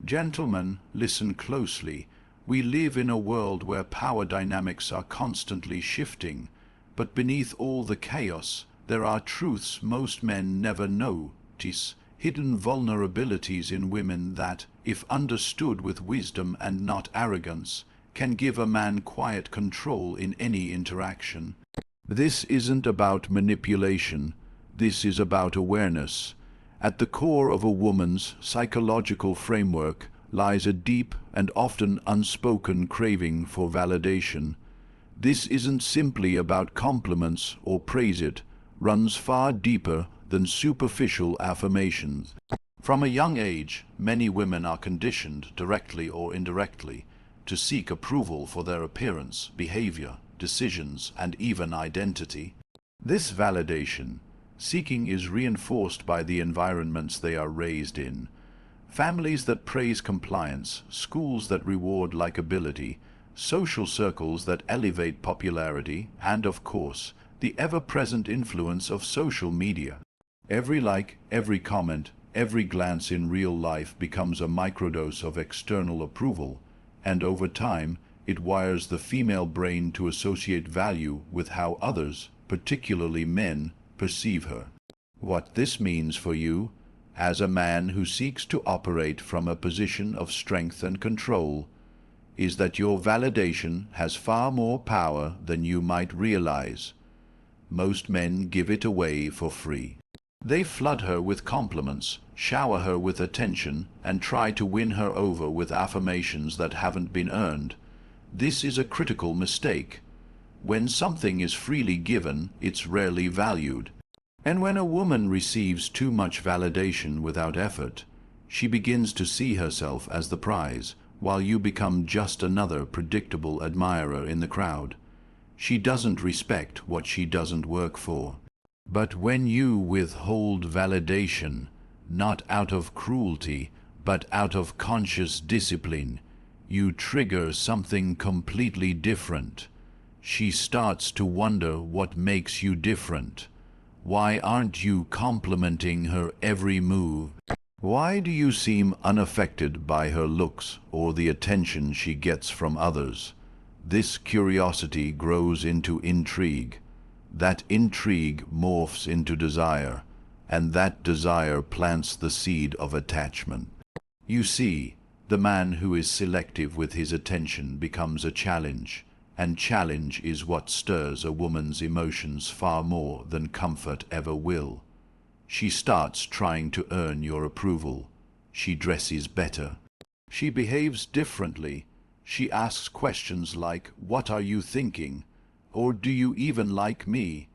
Gentlemen, listen closely. We live in a world where power dynamics are constantly shifting, but beneath all the chaos, there are truths most men never notice, hidden vulnerabilities in women that, if understood with wisdom and not arrogance, can give a man quiet control in any interaction. This isn't about manipulation. This is about awareness. At the core of a woman's psychological framework lies a deep and often unspoken craving for validation. This isn't simply about compliments or praise. It runs far deeper than superficial affirmations. From a young age, many women are conditioned, directly or indirectly, to seek approval for their appearance, behavior, decisions, and even identity. This validation seeking is reinforced by the environments they are raised in. Families that praise compliance, schools that reward likability, social circles that elevate popularity, and, of course, the ever-present influence of social media. Every like, every comment, every glance in real life becomes a microdose of external approval, and over time, it wires the female brain to associate value with how others, particularly men, perceive her. What this means for you, as a man who seeks to operate from a position of strength and control, is that your validation has far more power than you might realize. Most men give it away for free. They flood her with compliments, shower her with attention, and try to win her over with affirmations that haven't been earned. This is a critical mistake. When something is freely given, it's rarely valued. And when a woman receives too much validation without effort, she begins to see herself as the prize, while you become just another predictable admirer in the crowd. She doesn't respect what she doesn't work for. But when you withhold validation, not out of cruelty, but out of conscious discipline, you trigger something completely different. She starts to wonder what makes you different. Why aren't you complimenting her every move? Why do you seem unaffected by her looks or the attention she gets from others? This curiosity grows into intrigue. That intrigue morphs into desire, and that desire plants the seed of attachment. You see, the man who is selective with his attention becomes a challenge, and challenge is what stirs a woman's emotions far more than comfort ever will. She starts trying to earn your approval. She dresses better. She behaves differently. She asks questions like, "What are you thinking?" Or "Do you even like me?"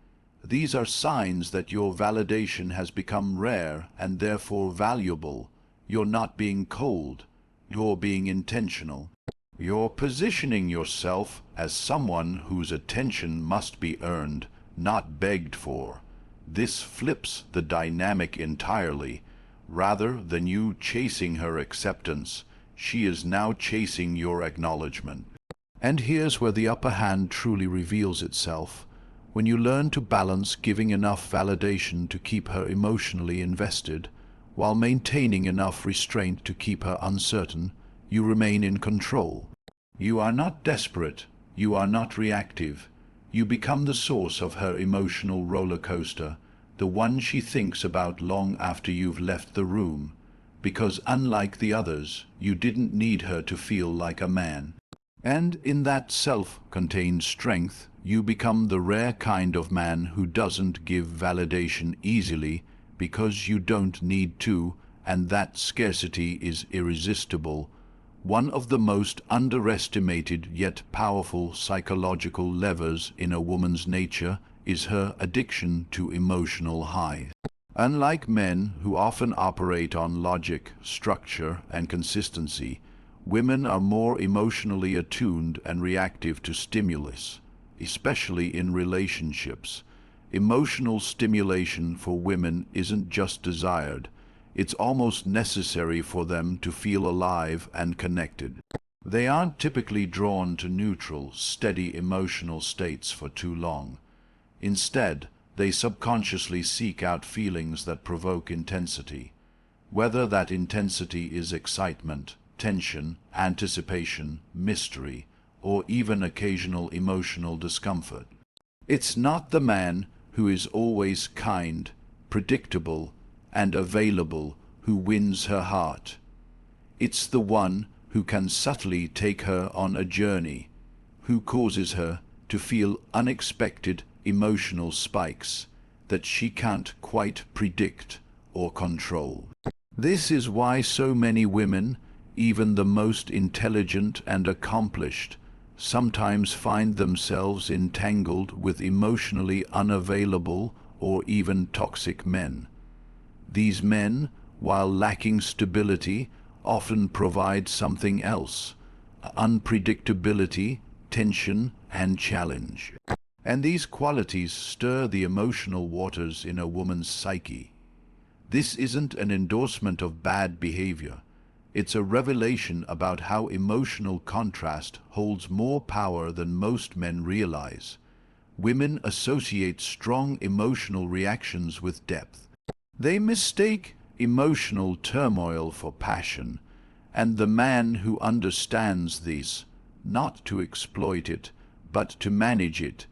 These are signs that your validation has become rare and therefore valuable. You're not being cold. You're being intentional. You're positioning yourself as someone whose attention must be earned, not begged for. This flips the dynamic entirely. Rather than you chasing her acceptance, she is now chasing your acknowledgement. And here's where the upper hand truly reveals itself. When you learn to balance giving enough validation to keep her emotionally invested, while maintaining enough restraint to keep her uncertain, you remain in control. You are not desperate. You are not reactive. You become the source of her emotional roller coaster, the one she thinks about long after you've left the room, because unlike the others, you didn't need her to feel like a man. And in that self-contained strength, you become the rare kind of man who doesn't give validation easily because you don't need to, and that scarcity is irresistible. One of the most underestimated yet powerful psychological levers in a woman's nature is her addiction to emotional highs. Unlike men who often operate on logic, structure, and consistency, women are more emotionally attuned and reactive to stimulus, especially in relationships. Emotional stimulation for women isn't just desired. It's almost necessary for them to feel alive and connected. They aren't typically drawn to neutral, steady emotional states for too long. Instead, they subconsciously seek out feelings that provoke intensity. whether that intensity is excitement, tension, anticipation, mystery, or even occasional emotional discomfort. It's not the man who is always kind, predictable, and available who wins her heart. It's the one who can subtly take her on a journey, who causes her to feel unexpected emotional spikes that she can't quite predict or control. This is why so many women, even the most intelligent and accomplished, sometimes find themselves entangled with emotionally unavailable or even toxic men. These men, while lacking stability, often provide something else: unpredictability, tension, and challenge. And these qualities stir the emotional waters in a woman's psyche. This isn't an endorsement of bad behavior. It's a revelation about how emotional contrast holds more power than most men realize. Women associate strong emotional reactions with depth. They mistake emotional turmoil for passion, and the man who understands this, not to exploit it, but to manage it,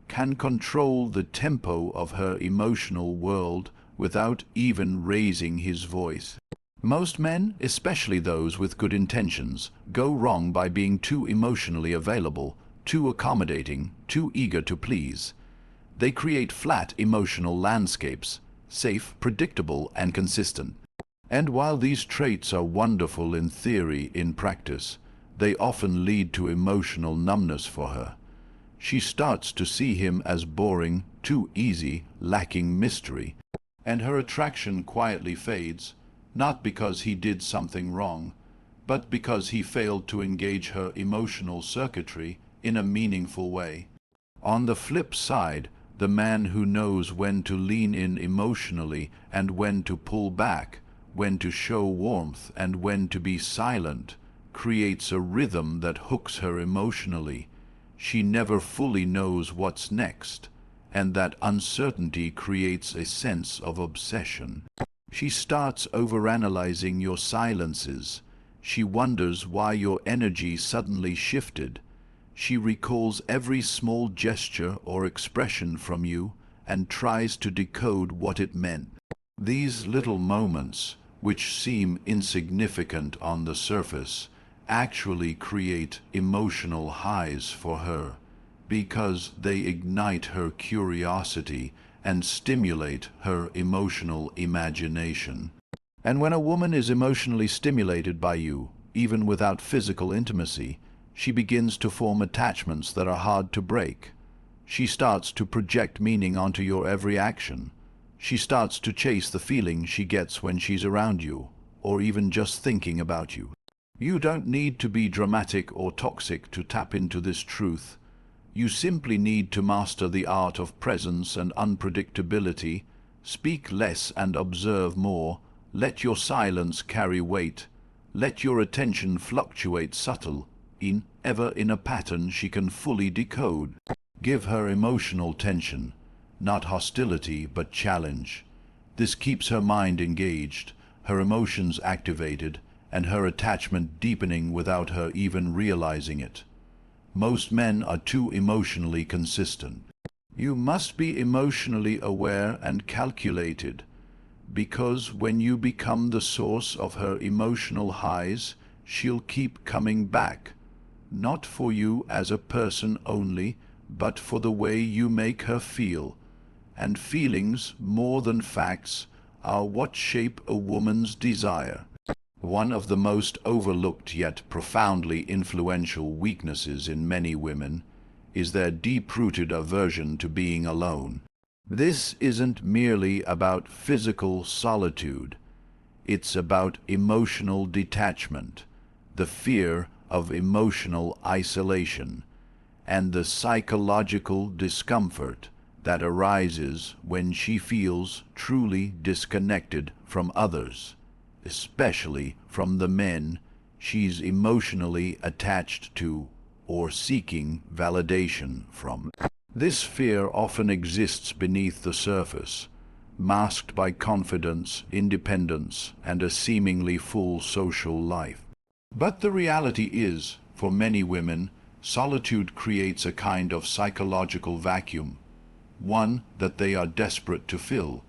can control the tempo of her emotional world without even raising his voice. Most men, especially those with good intentions, go wrong by being too emotionally available, too accommodating, too eager to please. They create flat emotional landscapes, safe, predictable, and consistent. And while these traits are wonderful in theory, in practice, they often lead to emotional numbness for her. She starts to see him as boring, too easy, lacking mystery, and her attraction quietly fades, not because he did something wrong, but because he failed to engage her emotional circuitry in a meaningful way. On the flip side, the man who knows when to lean in emotionally and when to pull back, when to show warmth and when to be silent, creates a rhythm that hooks her emotionally. She never fully knows what's next, and that uncertainty creates a sense of obsession. She starts overanalyzing your silences. She wonders why your energy suddenly shifted. She recalls every small gesture or expression from you and tries to decode what it meant. These little moments, which seem insignificant on the surface, actually create emotional highs for her, because they ignite her curiosity and stimulate her emotional imagination. And when a woman is emotionally stimulated by you, even without physical intimacy, she begins to form attachments that are hard to break. She starts to project meaning onto your every action. She starts to chase the feeling she gets when she's around you, or even just thinking about you. You don't need to be dramatic or toxic to tap into this truth. You simply need to master the art of presence and unpredictability, speak less and observe more, let your silence carry weight, let your attention fluctuate subtle, ever in a pattern she can fully decode. Give her emotional tension, not hostility but challenge. This keeps her mind engaged, her emotions activated, and her attachment deepening without her even realizing it. Most men are too emotionally consistent. You must be emotionally aware and calculated, because when you become the source of her emotional highs, she'll keep coming back, not for you as a person only, but for the way you make her feel. And feelings, more than facts, are what shape a woman's desire. One of the most overlooked yet profoundly influential weaknesses in many women is their deep-rooted aversion to being alone. This isn't merely about physical solitude. It's about emotional detachment, the fear of emotional isolation, and the psychological discomfort that arises when she feels truly disconnected from others, especially from the men she's emotionally attached to or seeking validation from. This fear often exists beneath the surface, masked by confidence, independence, and a seemingly full social life. But the reality is, for many women, solitude creates a kind of psychological vacuum, one that they are desperate to fill,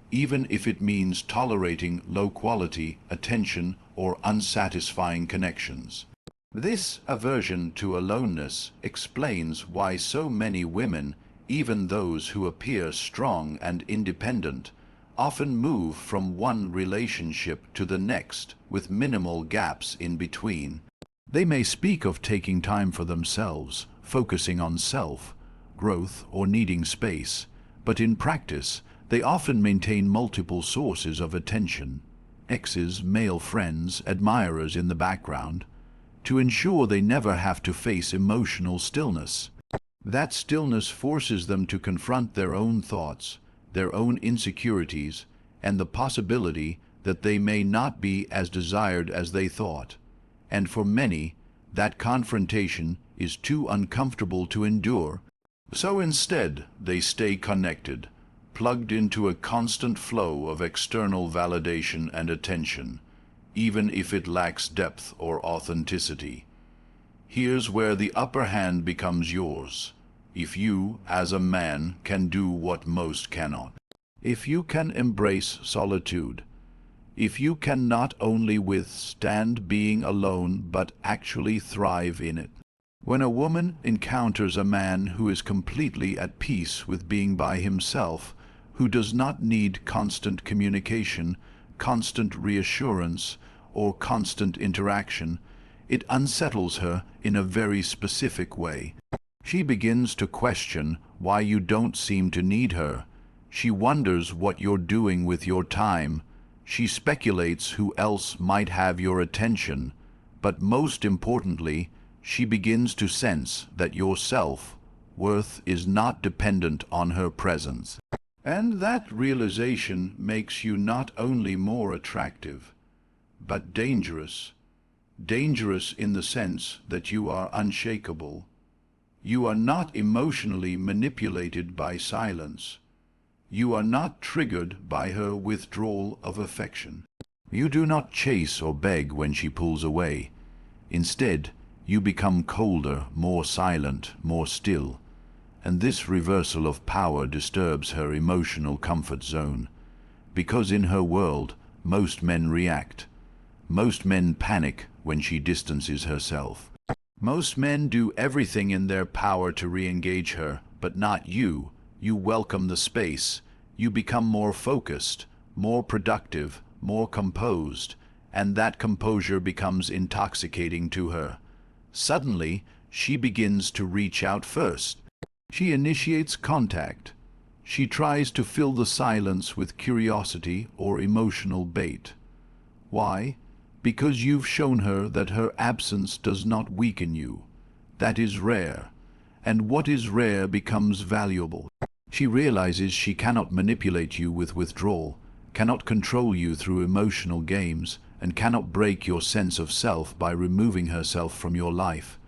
even if it means tolerating low-quality attention or unsatisfying connections. This aversion to aloneness explains why so many women, even those who appear strong and independent, often move from one relationship to the next with minimal gaps in between. They may speak of taking time for themselves, focusing on self, growth, or needing space, but in practice, they often maintain multiple sources of attention, exes, male friends, admirers in the background, to ensure they never have to face emotional stillness. That stillness forces them to confront their own thoughts, their own insecurities, and the possibility that they may not be as desired as they thought. And for many, that confrontation is too uncomfortable to endure. So instead, they stay connected, plugged into a constant flow of external validation and attention, even if it lacks depth or authenticity. Here's where the upper hand becomes yours, if you, as a man, can do what most cannot. If you can embrace solitude, if you can not only withstand being alone but actually thrive in it. When a woman encounters a man who is completely at peace with being by himself, who does not need constant communication, constant reassurance, or constant interaction, it unsettles her in a very specific way. She begins to question why you don't seem to need her. She wonders what you're doing with your time. She speculates who else might have your attention. But most importantly, she begins to sense that your self-worth is not dependent on her presence. And that realization makes you not only more attractive, but dangerous. Dangerous in the sense that you are unshakable. You are not emotionally manipulated by silence. You are not triggered by her withdrawal of affection. You do not chase or beg when she pulls away. Instead, you become colder, more silent, more still. And this reversal of power disturbs her emotional comfort zone, because in her world, most men react. Most men panic when she distances herself. Most men do everything in their power to re-engage her, but not you. You welcome the space. You become more focused, more productive, more composed, and that composure becomes intoxicating to her. Suddenly, she begins to reach out first. She initiates contact. She tries to fill the silence with curiosity or emotional bait. Why? Because you've shown her that her absence does not weaken you. That is rare. And what is rare becomes valuable. She realizes she cannot manipulate you with withdrawal, cannot control you through emotional games, and cannot break your sense of self by removing herself from your life.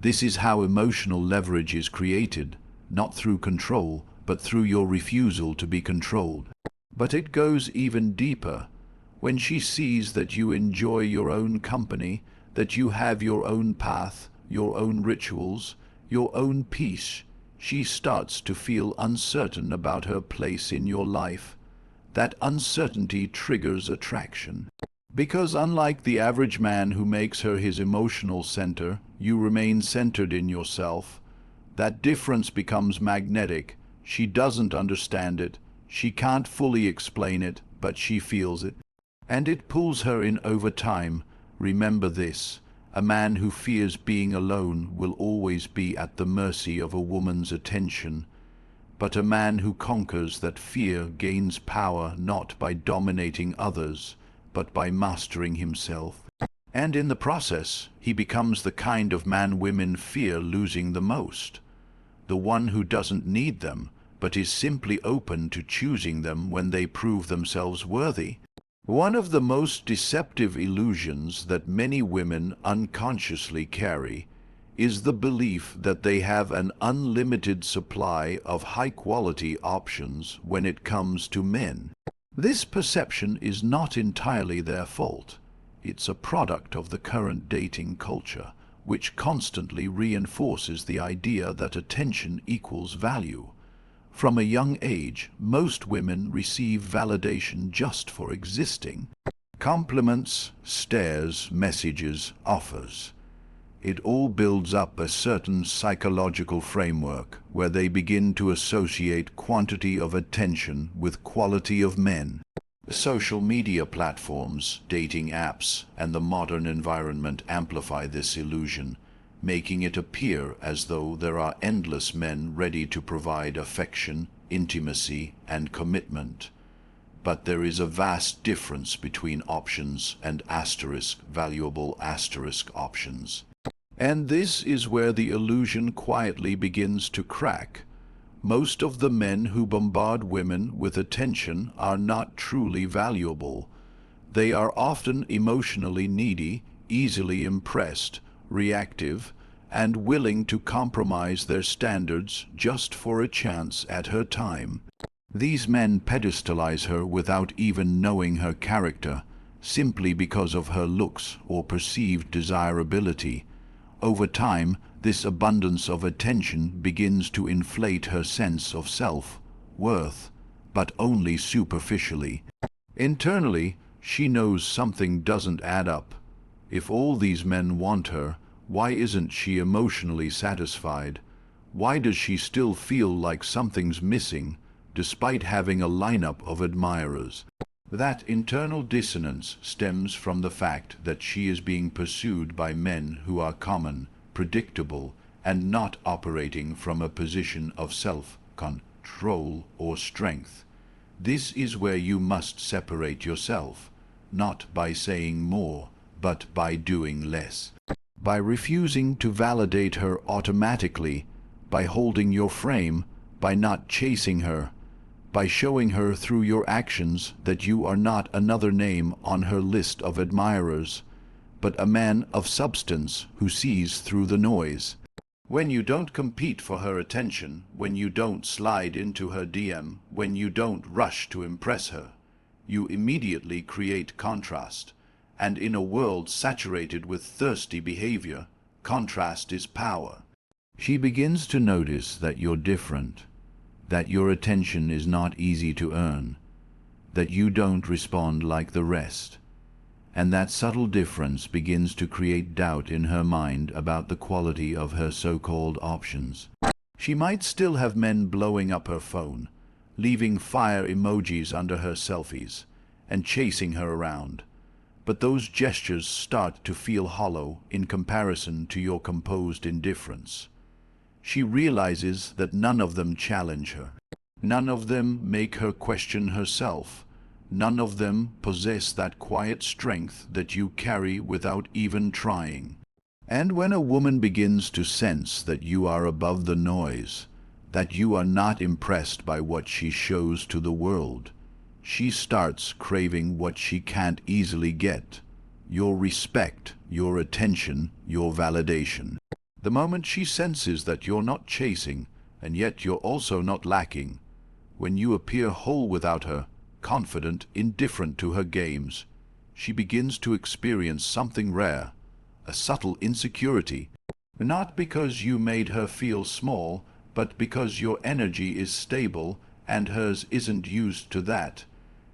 This is how emotional leverage is created, not through control, but through your refusal to be controlled. But it goes even deeper. When she sees that you enjoy your own company, that you have your own path, your own rituals, your own peace, she starts to feel uncertain about her place in your life. That uncertainty triggers attraction. Because unlike the average man who makes her his emotional center, you remain centered in yourself. That difference becomes magnetic. She doesn't understand it. She can't fully explain it, but she feels it. And it pulls her in over time. Remember this. A man who fears being alone will always be at the mercy of a woman's attention. But a man who conquers that fear gains power not by dominating others, but by mastering himself. And in the process, he becomes the kind of man women fear losing the most. The one who doesn't need them, but is simply open to choosing them when they prove themselves worthy. One of the most deceptive illusions that many women unconsciously carry is the belief that they have an unlimited supply of high-quality options when it comes to men. This perception is not entirely their fault. It's a product of the current dating culture, which constantly reinforces the idea that attention equals value. From a young age, most women receive validation just for existing. Compliments, stares, messages, offers. It all builds up a certain psychological framework where they begin to associate quantity of attention with quality of men. Social media platforms, dating apps, and the modern environment amplify this illusion, making it appear as though there are endless men ready to provide affection, intimacy, and commitment. But there is a vast difference between options and valuable options. And this is where the illusion quietly begins to crack. Most of the men who bombard women with attention are not truly valuable. They are often emotionally needy, easily impressed, reactive, and willing to compromise their standards just for a chance at her time. These men pedestalize her without even knowing her character, simply because of her looks or perceived desirability. Over time, this abundance of attention begins to inflate her sense of self-worth, but only superficially. Internally, she knows something doesn't add up. If all these men want her, why isn't she emotionally satisfied? Why does she still feel like something's missing, despite having a lineup of admirers? That internal dissonance stems from the fact that she is being pursued by men who are common, predictable, and not operating from a position of self-control or strength. This is where you must separate yourself, not by saying more, but by doing less. By refusing to validate her automatically, by holding your frame, by not chasing her, by showing her through your actions that you are not another name on her list of admirers, but a man of substance who sees through the noise. When you don't compete for her attention, when you don't slide into her DM, when you don't rush to impress her, you immediately create contrast. And in a world saturated with thirsty behavior, contrast is power. She begins to notice that you're different, that your attention is not easy to earn, that you don't respond like the rest. And that subtle difference begins to create doubt in her mind about the quality of her so-called options. She might still have men blowing up her phone, leaving fire emojis under her selfies, and chasing her around. But those gestures start to feel hollow in comparison to your composed indifference. She realizes that none of them challenge her. None of them make her question herself. None of them possess that quiet strength that you carry without even trying. And when a woman begins to sense that you are above the noise, that you are not impressed by what she shows to the world, she starts craving what she can't easily get: your respect, your attention, your validation. The moment she senses that you're not chasing, and yet you're also not lacking, when you appear whole without her, confident, indifferent to her games, she begins to experience something rare, a subtle insecurity, not because you made her feel small, but because your energy is stable and hers isn't used to that.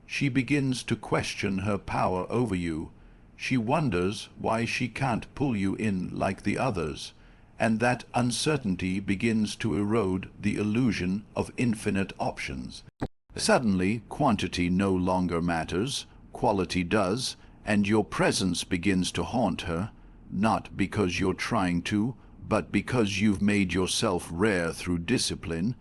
She begins to question her power over you. She wonders why she can't pull you in like the others, and that uncertainty begins to erode the illusion of infinite options. Suddenly, quantity no longer matters, quality does, and your presence begins to haunt her, not because you're trying to, but because you've made yourself rare through discipline.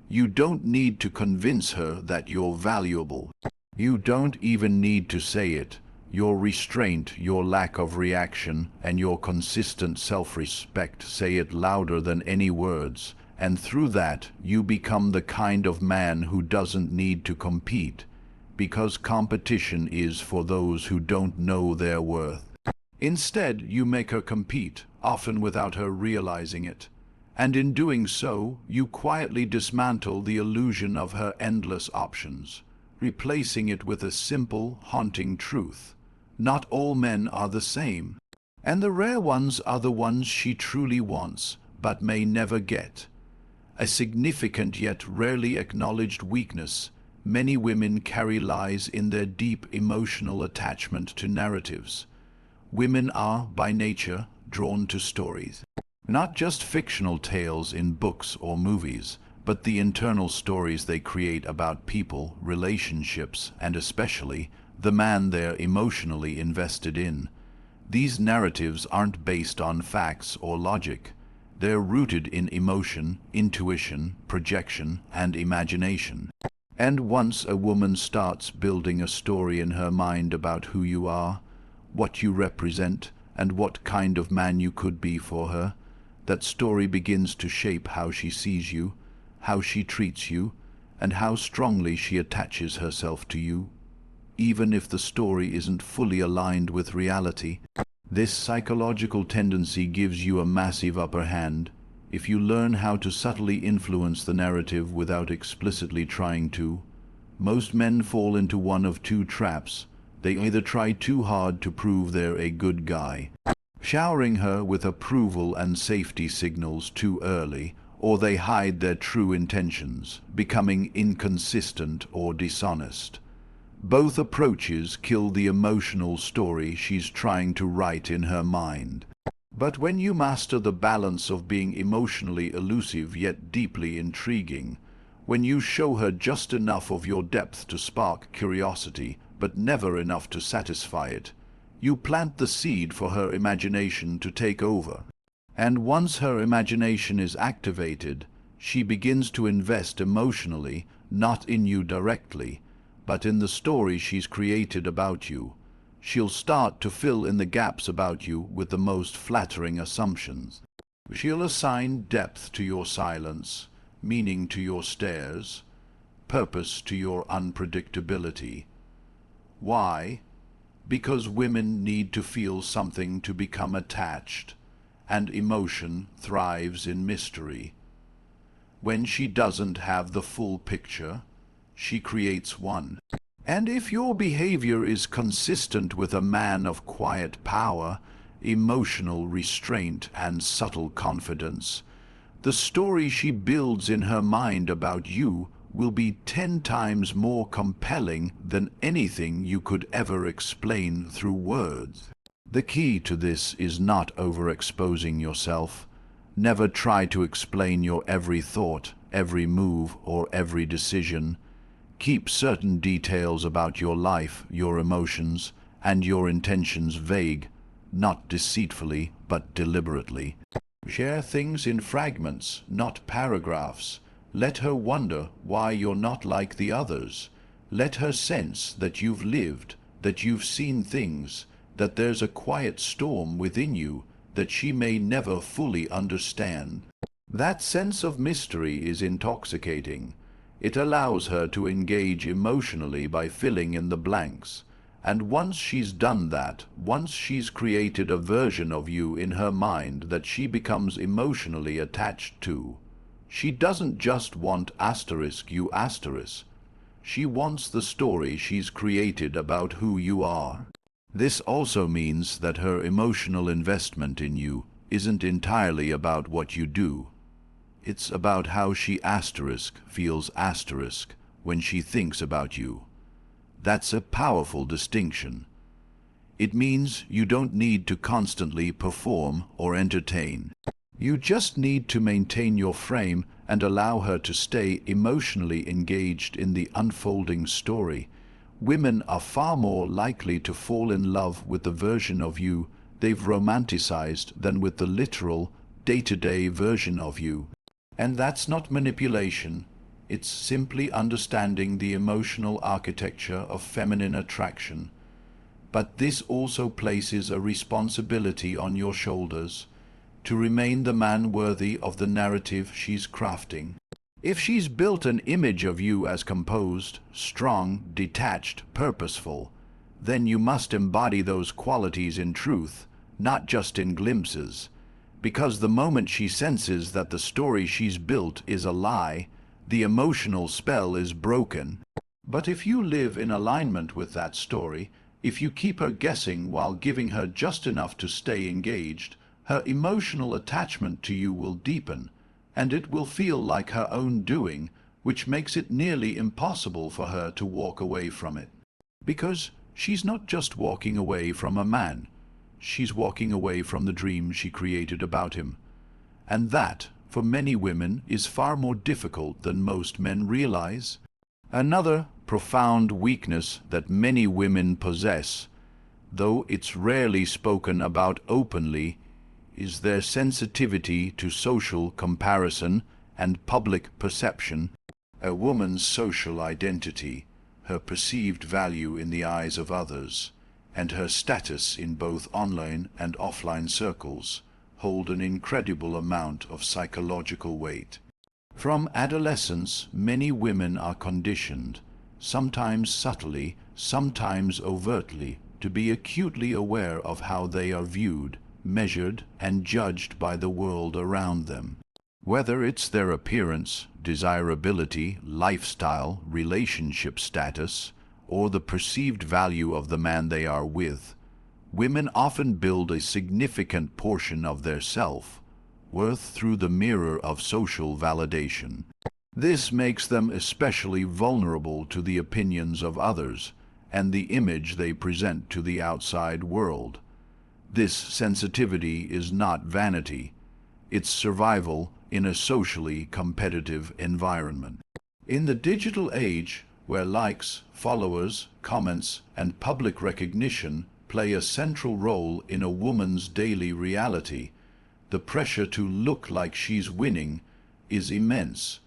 You don't need to convince her that you're valuable. You don't even need to say it. Your restraint, your lack of reaction, and your consistent self-respect say it louder than any words, and through that you become the kind of man who doesn't need to compete, because competition is for those who don't know their worth. Instead, you make her compete, often without her realizing it. And in doing so, you quietly dismantle the illusion of her endless options, replacing it with a simple, haunting truth. Not all men are the same, and the rare ones are the ones she truly wants, but may never get. A significant yet rarely acknowledged weakness many women carry lies in their deep emotional attachment to narratives. Women are, by nature, drawn to stories. Not just fictional tales in books or movies, but the internal stories they create about people, relationships, and especially the man they're emotionally invested in. These narratives aren't based on facts or logic. They're rooted in emotion, intuition, projection, and imagination. And once a woman starts building a story in her mind about who you are, what you represent, and what kind of man you could be for her, that story begins to shape how she sees you, how she treats you, and how strongly she attaches herself to you. Even if the story isn't fully aligned with reality, this psychological tendency gives you a massive upper hand. If you learn how to subtly influence the narrative without explicitly trying to. Most men fall into one of two traps. They either try too hard to prove they're a good guy, showering her with approval and safety signals too early, or they hide their true intentions, becoming inconsistent or dishonest. Both approaches kill the emotional story she's trying to write in her mind. But when you master the balance of being emotionally elusive yet deeply intriguing, when you show her just enough of your depth to spark curiosity, but never enough to satisfy it, you plant the seed for her imagination to take over. And once her imagination is activated, she begins to invest emotionally, not in you directly, but in the story she's created about you. She'll start to fill in the gaps about you with the most flattering assumptions. She'll assign depth to your silence, meaning to your stares, purpose to your unpredictability. Why? Because women need to feel something to become attached, and emotion thrives in mystery. When she doesn't have the full picture, she creates one. And if your behavior is consistent with a man of quiet power, emotional restraint, and subtle confidence, the story she builds in her mind about you will be 10 times more compelling than anything you could ever explain through words. The key to this is not overexposing yourself. Never try to explain your every thought, every move, or every decision. Keep certain details about your life, your emotions, and your intentions vague, not deceitfully, but deliberately. Share things in fragments, not paragraphs. Let her wonder why you're not like the others. Let her sense that you've lived, that you've seen things, that there's a quiet storm within you that she may never fully understand. That sense of mystery is intoxicating. It allows her to engage emotionally by filling in the blanks. And once she's done that, once she's created a version of you in her mind that she becomes emotionally attached to, she doesn't just want you asterisk. She wants the story she's created about who you are. This also means that her emotional investment in you isn't entirely about what you do. It's about how she feels when she thinks about you. That's a powerful distinction. It means you don't need to constantly perform or entertain. You just need to maintain your frame and allow her to stay emotionally engaged in the unfolding story. Women are far more likely to fall in love with the version of you they've romanticized than with the literal, day-to-day version of you. And that's not manipulation. It's simply understanding the emotional architecture of feminine attraction. But this also places a responsibility on your shoulders to remain the man worthy of the narrative she's crafting. If she's built an image of you as composed, strong, detached, purposeful, then you must embody those qualities in truth, not just in glimpses. because the moment she senses that the story she's built is a lie, the emotional spell is broken. But if you live in alignment with that story, if you keep her guessing while giving her just enough to stay engaged, her emotional attachment to you will deepen, and it will feel like her own doing, which makes it nearly impossible for her to walk away from it. Because she's not just walking away from a man, she's walking away from the dream she created about him. And that, for many women, is far more difficult than most men realize. Another profound weakness that many women possess, though it's rarely spoken about openly, is their sensitivity to social comparison and public perception. A woman's social identity, her perceived value in the eyes of others, and her status in both online and offline circles hold an incredible amount of psychological weight. From adolescence, many women are conditioned, sometimes subtly, sometimes overtly, to be acutely aware of how they are viewed, measured, and judged by the world around them. Whether it's their appearance, desirability, lifestyle, relationship status, or the perceived value of the man they are with, women often build a significant portion of their self-worth through the mirror of social validation. This makes them especially vulnerable to the opinions of others and the image they present to the outside world. This sensitivity is not vanity, it's survival in a socially competitive environment. In the digital age, where likes, followers, comments, and public recognition play a central role in a woman's daily reality, the pressure to look like she's winning is immense.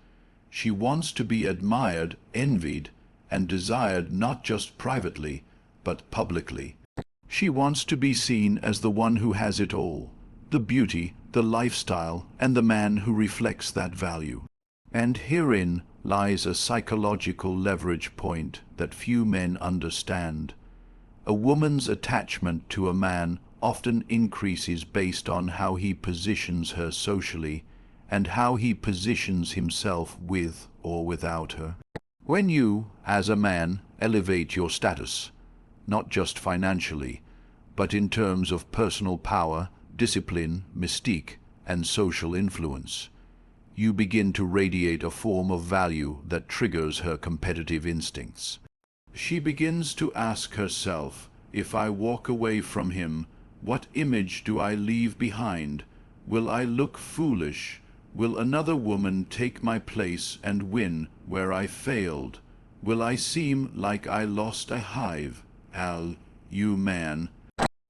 She wants to be admired, envied, and desired not just privately, but publicly. She wants to be seen as the one who has it all, the beauty, the lifestyle, and the man who reflects that value. And herein lies a psychological leverage point that few men understand. A woman's attachment to a man often increases based on how he positions her socially and how he positions himself with or without her. When you, as a man, elevate your status, not just financially, but in terms of personal power, discipline, mystique, and social influence, you begin to radiate a form of value that triggers her competitive instincts. She begins to ask herself, if I walk away from him, what image do I leave behind? Will I look foolish? Will another woman take my place and win where I failed? Will I seem like I lost a hive? You man.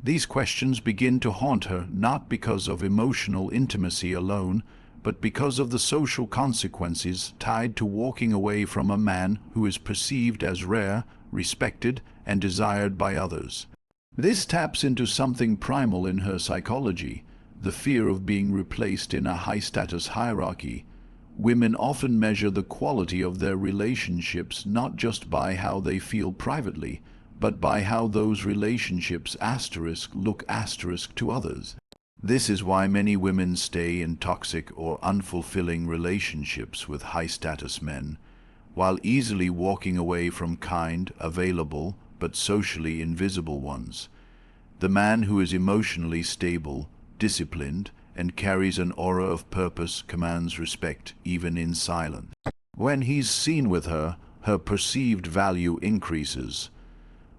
These questions begin to haunt her not because of emotional intimacy alone, but because of the social consequences tied to walking away from a man who is perceived as rare, respected, and desired by others. This taps into something primal in her psychology, the fear of being replaced in a high-status hierarchy. Women often measure the quality of their relationships not just by how they feel privately, but by how those relationships look to others. This is why many women stay in toxic or unfulfilling relationships with high-status men, while easily walking away from kind, available, but socially invisible ones. The man who is emotionally stable, disciplined, and carries an aura of purpose commands respect even in silence. When he's seen with her, her perceived value increases.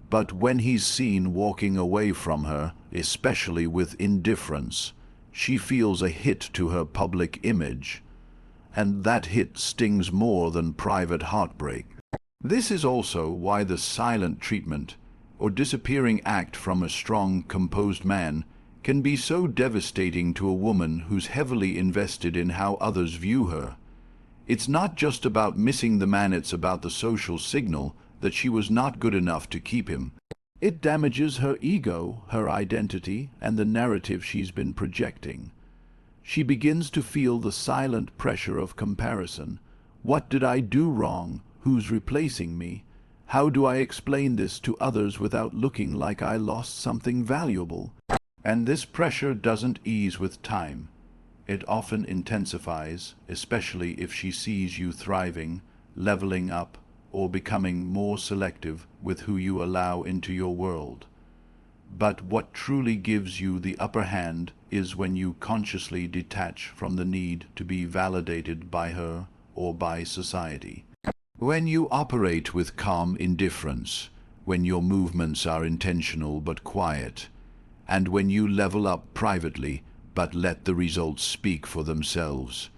But when he's seen walking away from her, especially with indifference, she feels a hit to her public image, and that hit stings more than private heartbreak. This is also why the silent treatment, or disappearing act from a strong, composed man, can be so devastating to a woman who's heavily invested in how others view her. It's not just about missing the man, it's about the social signal that she was not good enough to keep him. It damages her ego, her identity, and the narrative she's been projecting. She begins to feel the silent pressure of comparison. What did I do wrong? Who's replacing me? How do I explain this to others without looking like I lost something valuable? And this pressure doesn't ease with time. It often intensifies, especially if she sees you thriving, leveling up, or becoming more selective with who you allow into your world. But what truly gives you the upper hand is when you consciously detach from the need to be validated by her or by society. When you operate with calm indifference, when your movements are intentional but quiet, and when you level up privately but let the results speak for themselves,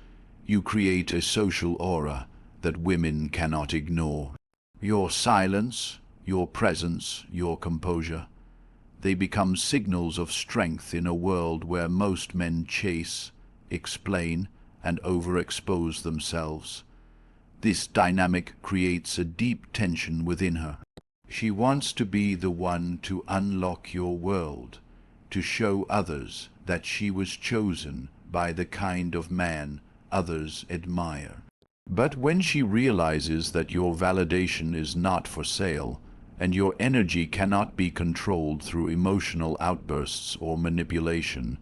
you create a social aura that women cannot ignore. Your silence, your presence, your composure, they become signals of strength in a world where most men chase, explain, and overexpose themselves. This dynamic creates a deep tension within her. She wants to be the one to unlock your world, to show others that she was chosen by the kind of man others admire. But when she realizes that your validation is not for sale, and your energy cannot be controlled through emotional outbursts or manipulation,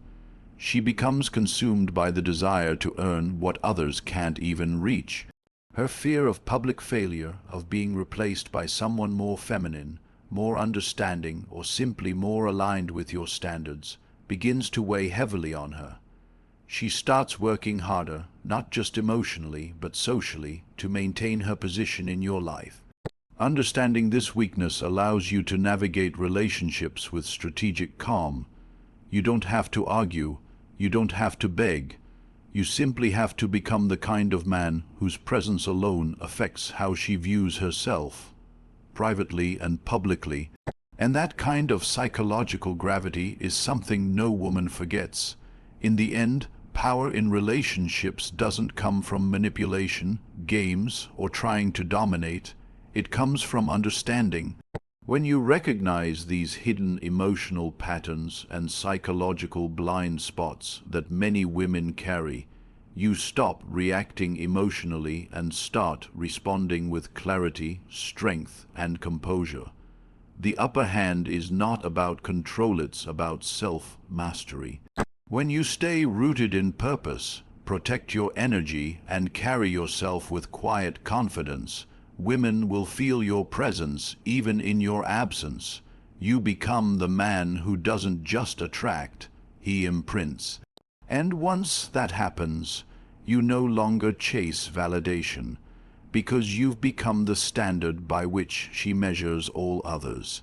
she becomes consumed by the desire to earn what others can't even reach. Her fear of public failure, of being replaced by someone more feminine, more understanding, or simply more aligned with your standards, begins to weigh heavily on her. She starts working harder, not just emotionally, but socially, to maintain her position in your life. Understanding this weakness allows you to navigate relationships with strategic calm. You don't have to argue, you don't have to beg. You simply have to become the kind of man whose presence alone affects how she views herself, privately and publicly. And that kind of psychological gravity is something no woman forgets. In the end, power in relationships doesn't come from manipulation, games, or trying to dominate. It comes from understanding. When you recognize these hidden emotional patterns and psychological blind spots that many women carry, you stop reacting emotionally and start responding with clarity, strength, and composure. The upper hand is not about control, it's about self-mastery. When you stay rooted in purpose, protect your energy, and carry yourself with quiet confidence, women will feel your presence even in your absence. You become the man who doesn't just attract, he imprints. And once that happens, you no longer chase validation, because you've become the standard by which she measures all others.